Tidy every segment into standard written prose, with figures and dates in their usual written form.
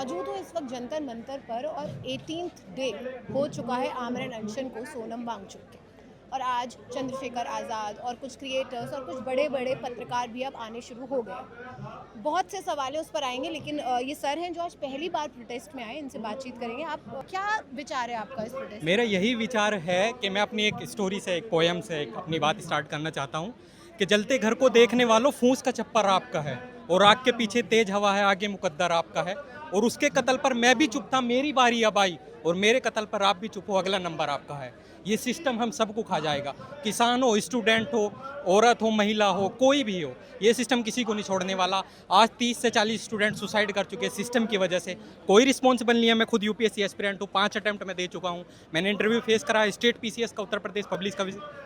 मौजूद हूँ इस वक्त जंतर मंतर पर और 18th डे हो चुका है आमरण अनशन को सोनम वांगचुक के। और आज चंद्रशेखर आज़ाद और कुछ क्रिएटर्स और कुछ बड़े बड़े पत्रकार भी अब आने शुरू हो गए। बहुत से सवाल उस पर आएंगे, लेकिन ये सर हैं जो आज पहली बार प्रोटेस्ट में आए, इनसे बातचीत करेंगे। आप क्या विचार है आपका इस प्रोटेस्ट? मेरा यही विचार है कि मैं अपनी एक स्टोरी से, एक पोएम से अपनी बात स्टार्ट करना चाहता हूँ कि जलते घर को देखने वालों, फूंस का चप्पर आपका है और आग के पीछे तेज हवा है, आगे मुकद्दर आपका है। और उसके कत्ल पर मैं भी चुप था, मेरी बारी अब आई, और मेरे कत्ल पर आप भी चुप हो, अगला नंबर आपका है। ये सिस्टम हम सबको खा जाएगा, किसान हो, स्टूडेंट हो, औरत हो, महिला हो, कोई भी हो, ये सिस्टम किसी को नहीं छोड़ने वाला। आज 30 से 40 स्टूडेंट सुसाइड कर चुके हैं सिस्टम की वजह से। कोई रिस्पॉन्सिबल नहीं है। मैं खुद यूपीएससी एस्पिरेंट हूँ, 5 अटेम्प्ट में दे चुका हूँ। मैंने इंटरव्यू फेस करा है स्टेट पीसीएस का, Uttar Pradesh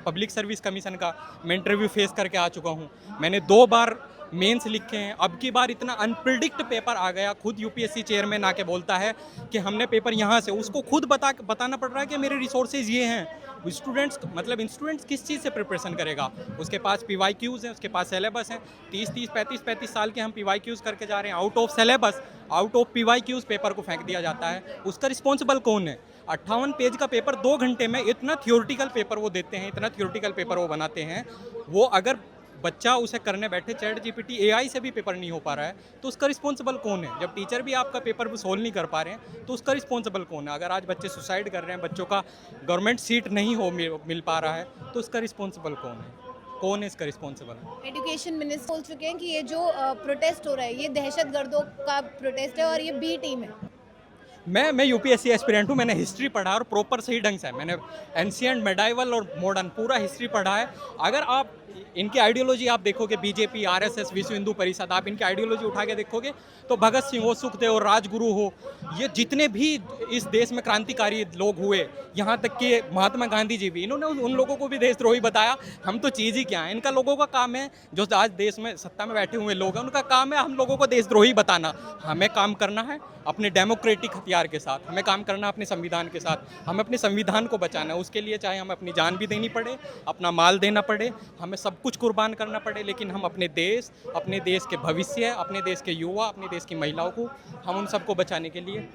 public service commission का। मैं इंटरव्यू फेस करके आ चुका हूँ। मैंने 2 बार मेंस लिखे हैं। अब की बार इतना अनप्रिडिक्ट पेपर आ गया, खुद यूपीएससी चेयरमैन आके बोलता है कि हमने पेपर यहाँ से, उसको खुद बताना पड़ रहा है कि मेरे रिसोर्सेज ये हैं। स्टूडेंट्स किस चीज़ से प्रिपरेशन करेगा? उसके पास पीवाईक्यूज़ हैं, उसके पास सिलेबस हैं। 35 साल के हम पीवाईक्यूज़ करके जा रहे हैं, out of syllabus, out of PYQs paper को फेंक दिया जाता है। उसका रिस्पॉन्सिबल कौन है? 58 पेज का पेपर 2 घंटे में, इतना थियोरिटिकल पेपर वो देते हैं, इतना थियोरिटिकल पेपर वो बनाते हैं। वो अगर बच्चा उसे करने बैठे, चैट जीपीटी एआई से भी पेपर नहीं हो पा रहा है, तो उसका रिस्पॉन्सिबल कौन है? जब टीचर भी आपका पेपर सोल्व नहीं कर पा रहे हैं, तो उसका रिस्पॉन्सिबल कौन है? अगर आज बच्चे सुसाइड कर रहे हैं, बच्चों का गवर्नमेंट सीट नहीं मिल पा रहा है, तो उसका रिस्पॉन्सिबल कौन है? कौन है इसका रिस्पॉन्सिबल? एजुकेशन मिनिस्टर बोल चुके हैं कि ये जो प्रोटेस्ट हो रहा है ये दहशतगर्दों का प्रोटेस्ट है और ये बी टीम है। मैं यूपीएससी एस्पिरेंट हूँ। मैंने हिस्ट्री पढ़ा और प्रॉपर सही ढंग से मैंने एंशिएंट, मेडाइवल और मॉडर्न पूरा हिस्ट्री पढ़ा है। अगर आप इनकी आइडियोलॉजी आप देखोगे, बीजेपी, आरएसएस, विश्व हिंदू परिषद, आप इनकी आइडियोलॉजी उठा के देखोगे तो भगत सिंह हो, सुखदेव हो, राजगुरु हो, ये जितने भी इस देश में क्रांतिकारी लोग हुए, यहाँ तक कि महात्मा गांधी जी भी, इन्होंने उन लोगों को भी देशद्रोही बताया। हम तो चीज़ ही क्या है, इनका लोगों का काम है, जो आज देश में सत्ता में बैठे हुए लोग हैं, उनका काम है हम लोगों को देशद्रोही बताना। हमें काम करना है अपने डेमोक्रेटिक हथियार के साथ, हमें काम करना है अपने संविधान के साथ, हमें अपने संविधान को बचाना है। उसके लिए चाहे हमें अपनी जान भी देनी पड़े, अपना माल देना पड़े, हमें सब कुछ कुर्बान करना पड़े, लेकिन हम अपने देश के भविष्य, अपने देश के युवा, अपने देश की महिलाओं को, हम उन सबको बचाने के लिए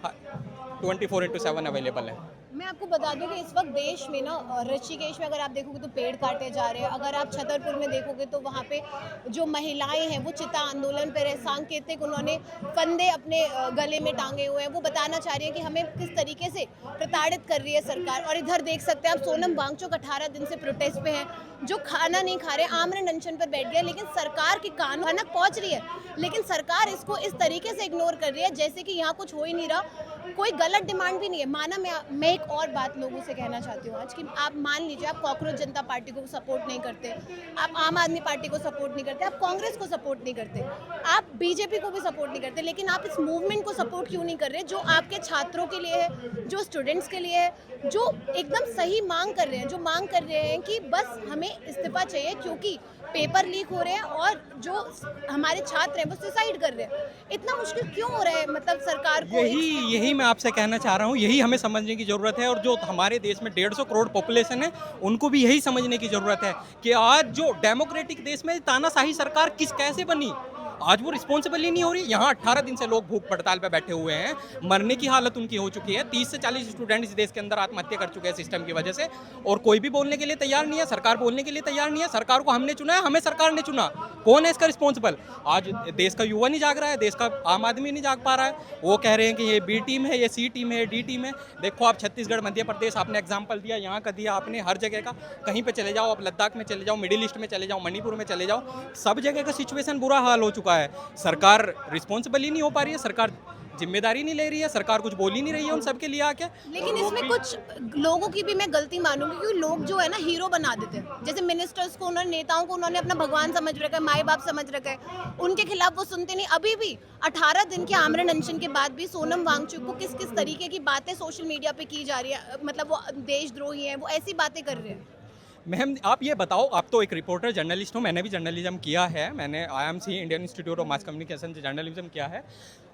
24/7 अवेलेबल है। मैं आपको बता दूं कि इस वक्त देश में ना ऋषिकेश में अगर आप देखोगे तो पेड़ काटे जा रहे हैं। अगर आप छतरपुर में देखोगे तो वहाँ पे जो महिलाएं हैं वो चिता आंदोलन पर है। सांकेतिक उन्होंने फंदे अपने गले में टांगे हुए हैं। वो बताना चाह रही है कि हमें किस तरीके से प्रताड़ित कर रही है सरकार। और इधर देख सकते हैं आप, सोनम वांगचुक 18 दिन से प्रोटेस्ट पे हैं, जो खाना नहीं खा रहे, आमरण अनशन पर बैठ गए, लेकिन सरकार के कान तक पहुँच रही है, लेकिन सरकार इसको इस तरीके से इग्नोर कर रही है जैसे कि यहाँ कुछ हो ही नहीं रहा। कोई गलत डिमांड भी नहीं है। माना मैं एक और बात लोगों से कहना चाहती हूँ आज कि आप मान लीजिए आप कांग्रेस जनता पार्टी को सपोर्ट नहीं करते, आप आम आदमी पार्टी को सपोर्ट नहीं करते, आप कांग्रेस को सपोर्ट नहीं करते, आप बीजेपी को भी सपोर्ट नहीं करते, लेकिन आप इस मूवमेंट को सपोर्ट क्यों नहीं कर रहे जो आपके छात्रों के लिए है, जो स्टूडेंट्स के लिए है, जो एकदम सही मांग कर रहे हैं, जो मांग कर रहे हैं कि बस हमें इस्तीफा चाहिए क्योंकि पेपर लीक हो रहे हैं और जो हमारे छात्र हैं वो सुसाइड कर रहे हैं। इतना मुश्किल क्यों हो रहा है मतलब सरकार को? यही मैं आपसे कहना चाह रहा हूँ, यही हमें समझने की ज़रूरत है। और जो हमारे देश में 150 करोड़ पॉपुलेशन है, उनको भी यही समझने की ज़रूरत है कि आज जो डेमोक्रेटिक देश में तानाशाही सरकार कैसे बनी, आज वो रिस्पॉन्सिबल ही नहीं हो रही। यहाँ 18 दिन से लोग भूख हड़ताल पे बैठे हुए हैं, मरने की हालत उनकी हो चुकी है। 30 से 40 स्टूडेंट इस देश के अंदर आत्महत्या कर चुके हैं सिस्टम की वजह से, और कोई भी बोलने के लिए तैयार नहीं है। सरकार बोलने के लिए तैयार नहीं है। सरकार को हमने चुना है, हमें सरकार ने चुना। कौन है इसका रिस्पॉन्सिबल? आज देश का युवा नहीं जाग रहा है, देश का आम आदमी नहीं जाग पा रहा है। वो कह रहे हैं कि ये बी टीम है, ये सी टीम है, ये डी टीम है। देखो आप छत्तीसगढ़, मध्य प्रदेश, आपने एग्जाम्पल दिया, यहाँ का दिया आपने, हर जगह का। कहीं पे चले जाओ, आप लद्दाख में चले जाओ, मिडिल ईस्ट में चले जाओ, मणिपुर में चले जाओ, सब जगह का सिचुएशन बुरा हाल हो चुका है। सरकार रिस्पॉन्सिबल ही नहीं हो पा रही है, सरकार जिम्मेदारी नहीं ले रही है, सरकार कुछ बोल ही नहीं रही है उन सब के लिए आके। लेकिन इसमें कुछ लोगों की भी मैं गलती मानूंगी, क्योंकि लोग जो है ना हीरो बना देते हैं। जैसे मिनिस्टर्स को, उन्होंने नेताओं को उन्होंने अपना भगवान समझ रखा है, माए बाप समझ रखा है, उनके खिलाफ वो सुनते नहीं। अभी भी 18 दिन के आमरण अनशन के बाद भी सोनम वांगचुक को किस किस तरीके की बातें सोशल मीडिया पे की जा रही है, मतलब वो देशद्रोही है, वो ऐसी बातें कर रहे हैं। मैम आप ये बताओ, आप तो एक रिपोर्टर जर्नलिस्ट हो, मैंने भी जर्नलिज्म किया है, मैंने IMC Indian institute of mass communication से जर्नलिज्म किया है।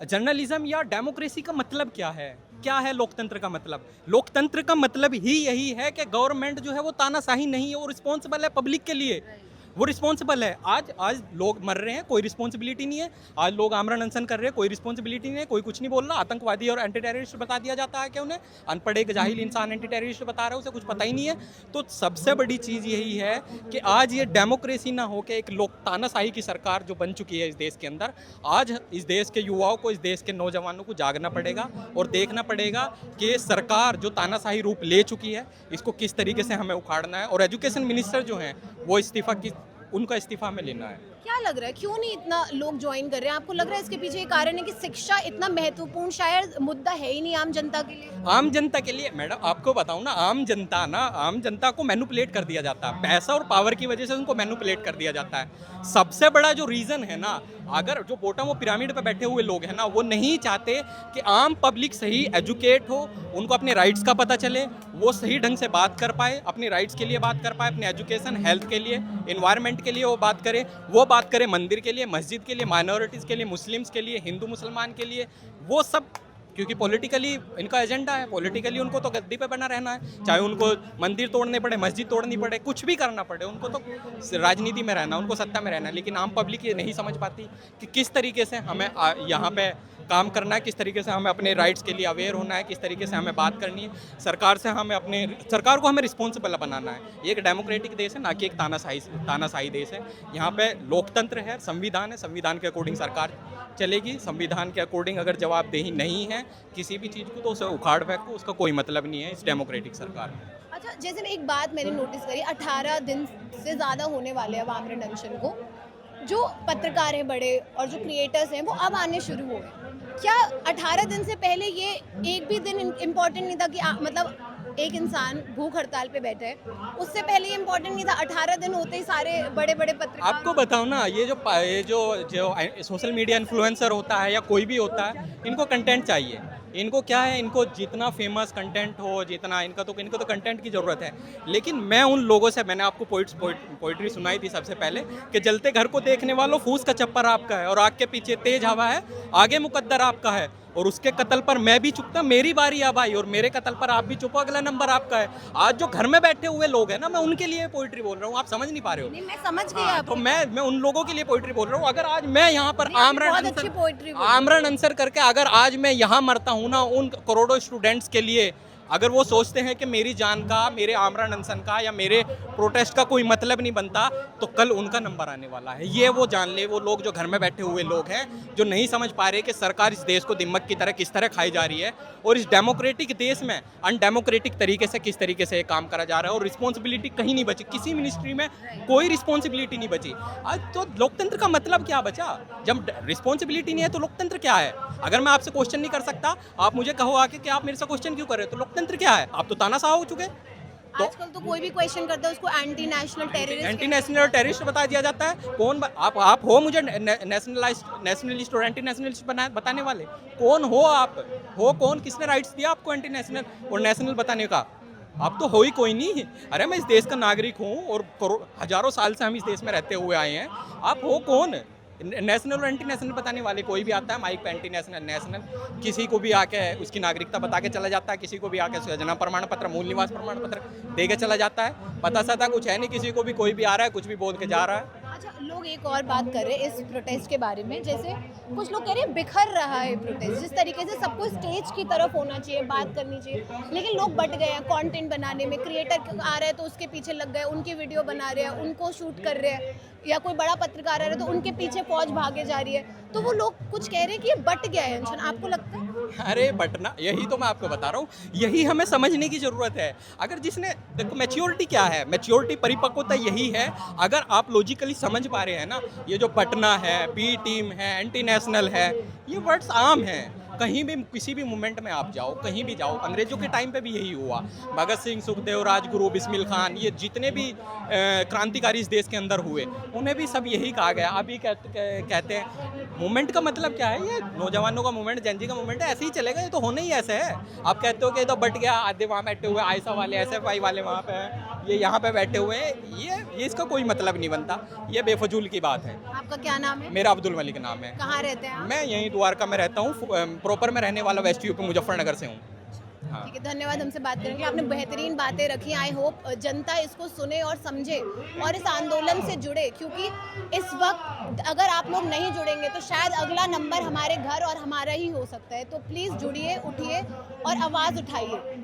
जर्नलिज्म या डेमोक्रेसी का मतलब क्या है? क्या है लोकतंत्र का मतलब? लोकतंत्र का मतलब ही यही है कि गवर्नमेंट जो है वो तानाशाही नहीं है, वो रिस्पॉन्सिबल है पब्लिक के लिए। वो रिस्पॉन्सिबल है। आज लोग मर रहे हैं, कोई रिस्पॉन्सिबिलिटी नहीं है। आज लोग आमरण अनशन कर रहे हैं, कोई रिस्पॉन्सिबिलिटी नहीं है, कोई कुछ नहीं बोल रहा। आतंकवादी और एंटी टेररिस्ट बता दिया जाता है कि उन्हें अनपढ़ एक जाहिल इंसान एंटी टेररिस्ट बता रहा है, उसे कुछ पता ही नहीं है। तो सबसे बड़ी चीज़ यही है कि आज ये डेमोक्रेसी ना हो के एक लोक तानाशाही की सरकार जो बन चुकी है इस देश के अंदर, आज इस देश के युवाओं को, इस देश के नौजवानों को जागना पड़ेगा और देखना पड़ेगा कि सरकार जो तानाशाही रूप ले चुकी है इसको किस तरीके से हमें उखाड़ना है। और एजुकेशन मिनिस्टर जो हैं वो उनका इस्तीफा में लेना है। क्या लग रहा है क्यों नहीं इतना लोग ज्वाइन कर रहे हैं? आपको लग रहा है इसके पीछे ये कारण है कि शिक्षा इतना महत्वपूर्ण शायद मुद्दा है ही नहीं आम जनता के लिए? आम जनता के लिए मैडम आपको बताऊं ना, आम जनता को मैनिपुलेट कर दिया जाता है। पैसा और पावर की वजह से उनको मैनिपुलेट कर दिया जाता है। सबसे बड़ा जो रीज़न है ना, अगर जो बॉटम ऑफ पिरामिड पे बैठे हुए लोग हैं ना, वो नहीं चाहते कि आम पब्लिक सही एजुकेट हो, उनको अपने राइट्स का पता चले, वो सही ढंग से बात कर पाए, अपने राइट्स के लिए बात कर पाए, अपने एजुकेशन, हेल्थ के लिए, एनवायरनमेंट के लिए वो बात करे मंदिर के लिए, मस्जिद के लिए, माइनॉरिटीज़ के लिए, मुस्लिम्स के लिए, हिंदू मुसलमान के लिए, वो सब। क्योंकि पॉलिटिकली इनका एजेंडा है, पॉलिटिकली उनको तो गद्दी पे बना रहना है, चाहे उनको मंदिर तोड़ने पड़े, मस्जिद तोड़नी पड़े, कुछ भी करना पड़े, उनको तो राजनीति में रहना, उनको सत्ता में रहना है। लेकिन आम पब्लिक ये नहीं समझ पाती कि किस तरीके से हमें यहाँ पे काम करना है, किस तरीके से हमें अपने राइट्स के लिए अवेयर होना है, किस तरीके से हमें बात करनी है। सरकार को हमें रिस्पॉन्सिबल बनाना है। ये एक डेमोक्रेटिक देश है, ना कि एक तानाशाही देश है। यहाँ पे लोकतंत्र है, संविधान है, संविधान के अकॉर्डिंग सरकार चलेगी। संविधान के अकॉर्डिंग अगर जवाबदेही नहीं है किसी भी चीज़ को तो उसे उखाड़ फेंको, उसका कोई मतलब नहीं है इस डेमोक्रेटिक सरकार में। अच्छा, जैसे एक बात मैंने नोटिस करी, 18 दिन से ज़्यादा होने वाले अब आमरण अनशन को। जो पत्रकार हैं बड़े और जो क्रिएटर्स हैं वो अब आने शुरू हो गए। क्या 18 दिन से पहले ये एक भी दिन इम्पोर्टेंट नहीं था कि मतलब एक इंसान भूख हड़ताल पे बैठे है? उससे पहले ये इम्पोर्टेंट नहीं था? 18 दिन होते ही सारे बड़े बड़े पत्रकार। आपको बताओ ना, ये जो सोशल मीडिया इन्फ्लुएंसर होता है या कोई भी होता है, इनको कंटेंट चाहिए। इनको क्या है, इनको जितना फेमस कंटेंट हो, जितना इनको तो कंटेंट की ज़रूरत है। लेकिन मैं उन लोगों से, मैंने आपको पोइट्री सुनाई थी सबसे पहले कि जलते घर को देखने वालों, फूस का चप्पर आपका है और आग के पीछे तेज हवा है, आगे मुकद्दर आपका है और उसके कत्ल पर मैं भी चुपता, मेरी बारी अब आई और मेरे कत्ल पर आप भी चुपो, अगला नंबर आपका है। आज जो घर में बैठे हुए लोग हैं ना, मैं उनके लिए पोइट्री बोल रहा हूँ, आप समझ नहीं पा रहे हो। नहीं, मैं समझ गई। तो मैं उन लोगों के लिए पोइट्री बोल रहा हूँ। अगर आज मैं यहाँ पर आमरण अनशन करके अगर आज मैं यहाँ मरता हूँ ना, उन करोड़ों स्टूडेंट्स के लिए, अगर वो सोचते हैं कि मेरी जान का, मेरे आमरण अनशन का या मेरे प्रोटेस्ट का कोई मतलब नहीं बनता, तो कल उनका नंबर आने वाला है। ये वो जान ले, वो लोग जो घर में बैठे हुए लोग हैं, जो नहीं समझ पा रहे कि सरकार इस देश को दिमक की तरह किस तरह खाई जा रही है और इस डेमोक्रेटिक देश में अनडेमोक्रेटिक तरीके से किस तरीके से काम करा जा रहा है। और रिस्पॉन्सिबिलिटी कहीं नहीं बची, किसी मिनिस्ट्री में कोई रिस्पॉन्सिबिलिटी नहीं बची। आज तो लोकतंत्र का मतलब क्या बचा? जब रिस्पॉन्सिबिलिटी नहीं है तो लोकतंत्र क्या है? अगर मैं आपसे क्वेश्चन नहीं कर सकता, आप मुझे कहो आके कि आप मेरे से क्वेश्चन क्यों कर रहे हो, तो लोकतंत्र क्या है? आप तो तानाशाह हो चुके। तो आजकल तो कोई भी क्वेश्चन करता है उसको एंटी नेशनल टेररिस्ट बता दिया जाता है। कौन आप हो मुझे नेशनलिस्ट और एंटी नेशनलिस्ट बताने वाले? कौन हो आप? हो कौन? किसने राइट्स दिया आपको एंटी नेशनल और नेशनल बताने का? आप तो हो ही कोई नहीं। अरे मैं इस देश का नागरिक हूँ और हजारों साल से हम इस देश में रहते हुए आए हैं। आप हो कौन? नेशनल और एंटी नेशनल बताने वाले? कोई भी आता है माइक पे एंटी नेशनल, किसी को भी आके उसकी नागरिकता बता के चला जाता है, किसी को भी आके जन्म प्रमाण पत्र, मूल निवास प्रमाण पत्र दे के चला जाता है। पता सता कुछ है नहीं किसी को भी, कोई भी आ रहा है कुछ भी बोल के जा रहा है। अच्छा, लोग एक और बात कर रहे हैं इस प्रोटेस्ट के बारे में, जैसे कुछ लोग कह रहे हैं बिखर रहा है प्रोटेस्ट, जिस तरीके से सबको स्टेज की तरफ होना चाहिए, बात करनी चाहिए, लेकिन लोग बट गए हैं कंटेंट बनाने में। क्रिएटर आ रहे हैं तो उसके पीछे लग गए, उनकी वीडियो बना रहे हैं, उनको शूट कर रहे हैं, या कोई बड़ा पत्रकार आ रहा है तो उनके पीछे फौज भागे जा रही है। तो वो लोग कुछ कह रहे हैं कि ये बट गया है अनशन, आपको लगता है? अरे बटना, यही तो मैं आपको बता रहा हूँ, यही हमें समझने की ज़रूरत है। अगर जिसने देखो, मैच्योरिटी क्या है, मैच्योरिटी परिपक्वता यही है। अगर आप लॉजिकली समझ पा रहे हैं ना, ये जो बटना है, बी टीम है, एंटी नेशनल है, ये वर्ड्स आम हैं। कहीं भी किसी भी मूवमेंट में आप जाओ, कहीं भी जाओ, अंग्रेजों के टाइम पे भी यही हुआ। भगत सिंह, सुखदेव, राजगुरु, बिस्मिल खान, ये जितने भी क्रांतिकारी इस देश के अंदर हुए, उन्हें भी सब यही कहा गया। अभी कहते हैं मूवमेंट का मतलब क्या है? ये नौजवानों का मूवमेंट, जेनजी का मूवमेंट है, ऐसे ही चलेगा, ये तो होना ही ऐसे है। आप कहते हो कि तो बट गया, आधे वहाँ बैठे हुए, आयसा वाले, SFI वाले वहाँ पे हैं, ये यहाँ पे बैठे हुए हैं, ये इसका कोई मतलब नहीं बनता, ये बेफजूल की बात है। आपका क्या नाम है? मेरा अब्दुल मलिक नाम है। कहाँ रहते हैं आप? मैं यहीं द्वारका में रहता हूँ, प्रॉपर में रहने वाला, वेस्ट यूपी मुजफ्फरनगर से हूँ। हाँ। ठीक है, धन्यवाद हमसे बात करने के लिए। आपने बेहतरीन बातें रखी। आई होप जनता इसको सुने और समझे और इस आंदोलन से जुड़े, क्योंकि इस वक्त अगर आप लोग नहीं जुड़ेंगे तो शायद अगला नंबर हमारे घर और हमारा ही हो सकता है। तो प्लीज़ जुड़िए, उठिए और आवाज़ उठाइए।